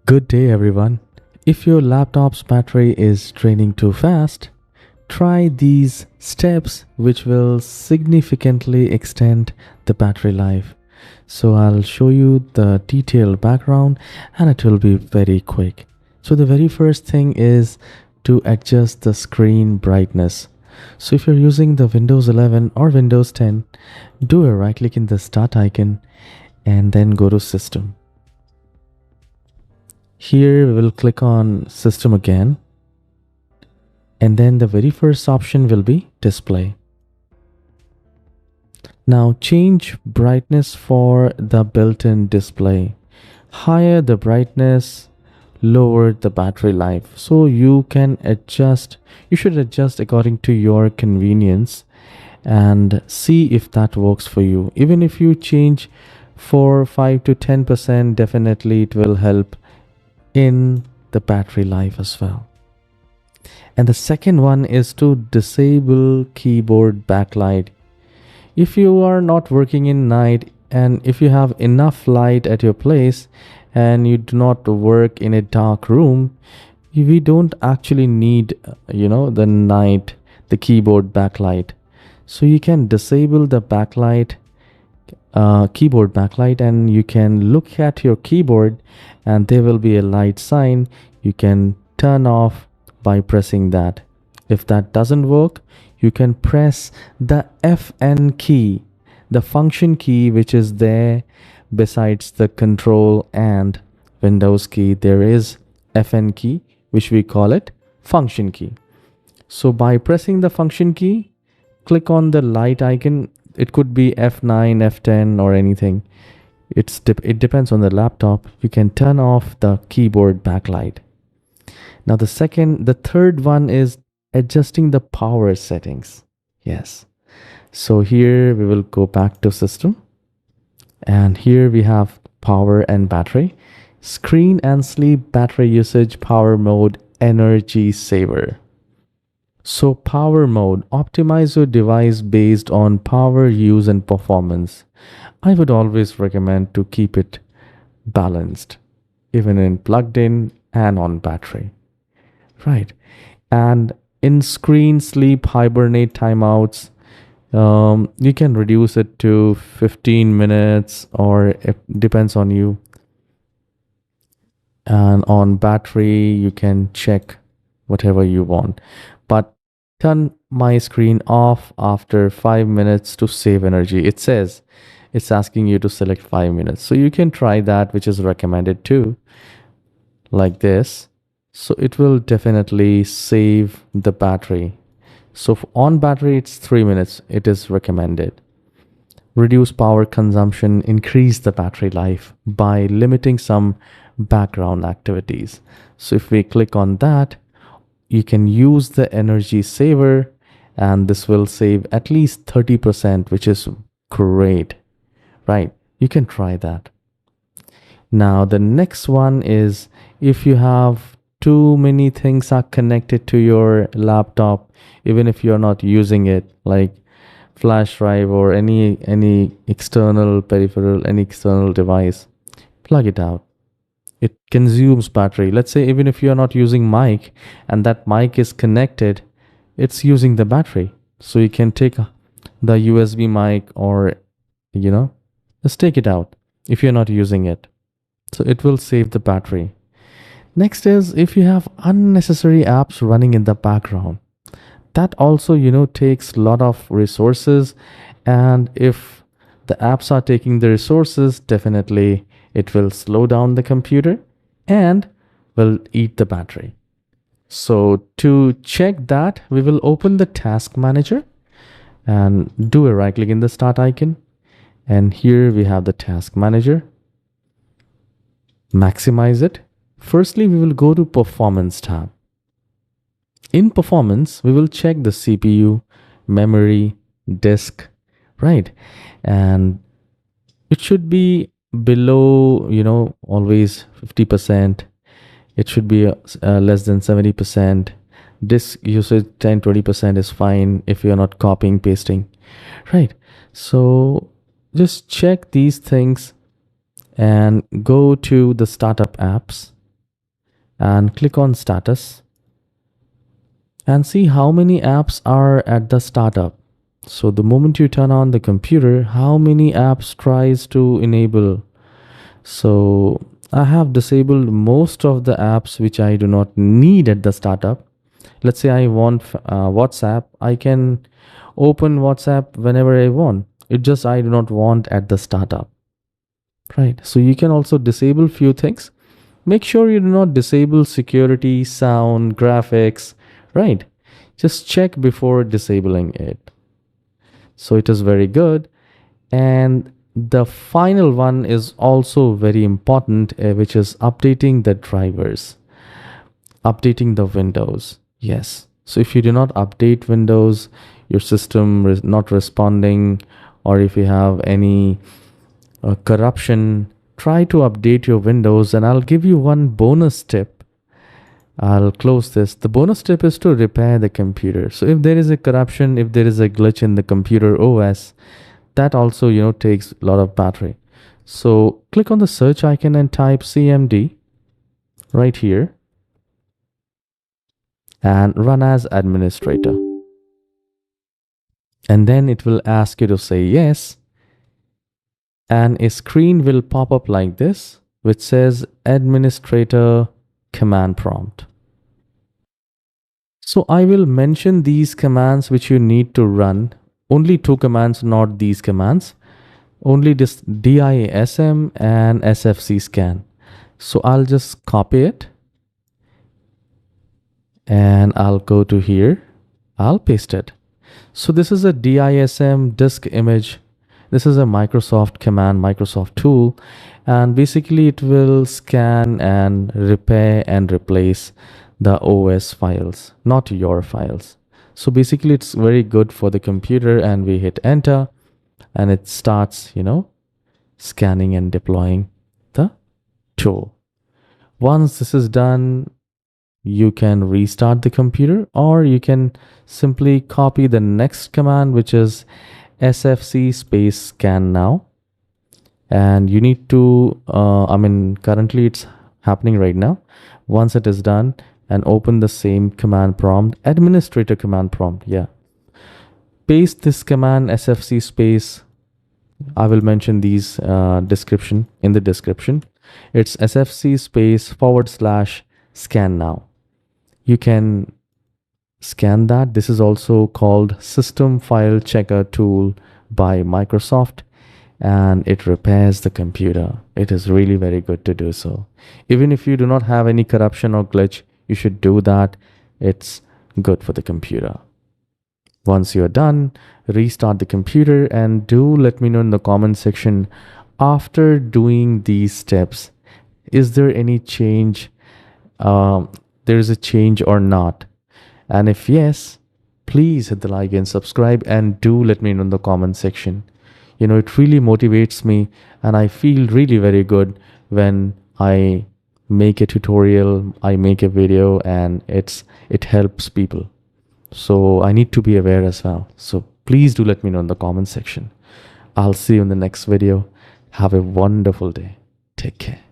Good day, everyone. If your laptop's battery is draining too fast, try these steps which will significantly extend the battery life. So I'll show you the detailed background and it will be very quick. So the very first thing is to adjust the screen brightness. So if you're using the Windows 11 or Windows 10, do a right click in the start icon and then go to system. Here we will click on system again, and then the very first option will be display. Now change brightness for the built-in display. Higher the brightness, lower the battery life. So you can adjust, you should adjust according to your convenience and see if that works for you. Even if you change for 5 to 10%, definitely it will help in the battery life as well. And the second one is to disable keyboard backlight. If you are not working in night and if you have enough light at your place and you do not work in a dark room, we don't actually need the keyboard backlight. So you can disable the backlight, keyboard backlight, and you can look at your keyboard and there will be a light sign. You can turn off by pressing that. If that doesn't work, you can press the FN key, the function key which is there besides the control and Windows key. There is FN key which we call it function key. So by pressing the function key, click on the light icon. It could be F9, F10 or anything. It depends on the laptop. You can turn off the keyboard backlight. Now the third one is adjusting the power settings. Yes. So here we will go back to system. And here we have power and battery. Screen and sleep, battery usage, power mode, energy saver. So power mode, optimize your device based on power use and performance. I would always recommend to keep it balanced, even in plugged in and on battery. Right. And in screen sleep, hibernate timeouts, you can reduce it to 15 minutes or it depends on you. And on battery, you can check whatever you want. But turn my screen off after 5 minutes to save energy. It says it's asking you to select 5 minutes. So you can try that, which is recommended too, like this. So it will definitely save the battery. So on battery, it's 3 minutes. It is recommended. Reduce power consumption, increase the battery life by limiting some background activities. So if we click on that, you can use the energy saver and this will save at least 30%, which is great, right? You can try that. Now the next one is if you have too many things are connected to your laptop, even if you're not using it, like flash drive or any external peripheral, any external device, plug it out. It consumes battery. Let's say even if you're not using mic and that mic is connected, it's using the battery. So you can take the USB mic or, just take it out if you're not using it. So it will save the battery. Next is if you have unnecessary apps running in the background. That also, takes a lot of resources. And if the apps are taking the resources, definitely it will slow down the computer and will eat the battery. So to check that, we will open the task manager and do a right click in the start icon. And here we have the task manager. Maximize it. Firstly, we will go to performance tab. In performance, we will check the CPU, memory, disk, right? And it should be below, always 50%. It should be less than 70%. Disk usage 10-20% is fine if you're not copying, pasting, right? So just check these things and go to the startup apps and click on status and see how many apps are at the startup. So the moment you turn on the computer, how many apps tries to enable. So I have disabled most of the apps which I do not need at the startup. Let's say I want WhatsApp. I can open WhatsApp whenever I want. It just I do not want at the startup. Right. So you can also disable few things. Make sure you do not disable security, sound, graphics. Right. Just check before disabling it. So it is very good. And the final one is also very important, which is updating the drivers, updating the Windows. Yes. So if you do not update Windows, your system is not responding, or if you have any corruption, try to update your Windows. And I'll give you one bonus tip. I'll close this. The bonus tip is to repair the computer. So if there is a corruption, if there is a glitch in the computer OS, that also takes a lot of battery. So click on the search icon and type CMD right here and run as administrator. And then it will ask you to say yes, and a screen will pop up like this which says administrator command prompt. So I will mention these commands which you need to run. Only 2 commands, not these commands. Only this DISM and SFC scan. So I'll just copy it and I'll go to here. I'll paste it. So this is a DISM disk image. This is a Microsoft command, Microsoft tool, and basically it will scan and repair and replace the OS files, not your files. So basically it's very good for the computer, and we hit enter and it starts, scanning and deploying the tool. Once this is done, you can restart the computer, or you can simply copy the next command, which is SFC space scan now. And you need to, currently it's happening right now. Once it is done, and open the same command prompt, administrator command prompt. Yeah. Paste this command SFC space. I will mention these in the description. It's SFC space / scan now. You can scan that. This is also called System File Checker tool by Microsoft, and it repairs the computer. It is really very good to do so. Even if you do not have any corruption or glitch, you should do that. It's good for the computer. Once you're done, restart the computer, and do let me know in the comment section, after doing these steps, is there any change? There is a change or not? And if yes, please hit the like and subscribe, and do let me know in the comment section. It really motivates me, and I feel really very good when I make a tutorial, I make a video, and it helps people. So I need to be aware as well. So please do let me know in the comment section. I'll see you in the next video. Have a wonderful day. Take care.